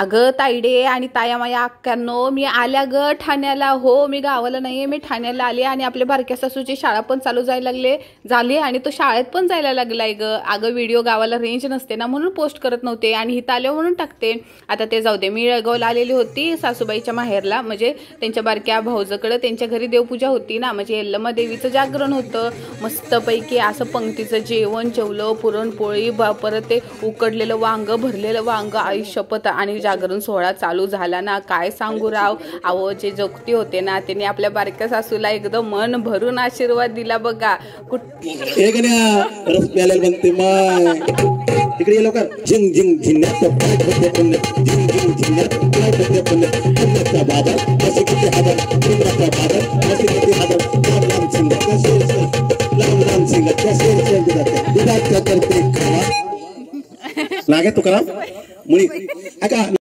अगं ताईडे आणि ताया माया अक्कांनो, मी आल्या ग ठाण्याला. हो, मी गावाला नाहीये, मी ठाण्याला आले. आणि आपल्या बारक्या सासूची शाळा पण चालू जायला झाली आणि तो शाळेत पण जायला लागलाय ग. अगं व्हिडिओ गावाला रेंज नसते ना म्हणून पोस्ट करत नव्हते आणि इथं आले म्हणून टाकते. आता ते जाऊ दे. मी येळगावला आलेली होती सासूबाईच्या माहेरला, म्हणजे त्यांच्या बारक्या भाऊजाकडे. त्यांच्या घरी देवपूजा होती ना, म्हणजे यल्लमा देवीचं जागरण होतं. मस्तपैकी असं पंक्तीचं जेवण जेवलं, पुरणपोळी, परत ते उकडलेलं वांग, भरलेलं वांग, आई शपथ. आणि जागरण सोहळा चालू झाला ना, काय सांगू राव. अहो जे जोगती होते ना त्यांनी आपल्या बारक्या सासूला एकदम मन भरून आशीर्वाद दिला बघा. इकडे ये लवकर. झिंग झिंग झिंगात होते पुण्य, झिंग झिंग झिंगात होते पुण्य. पुण्याचा बाबा कसे किती हादर, पुण्याचा बाबा कसे किती हादर. लांब लांब सिंगात कसे लांब लांब सिंगात कसे दुधात करते खावा लागे तुकाराम मुळी.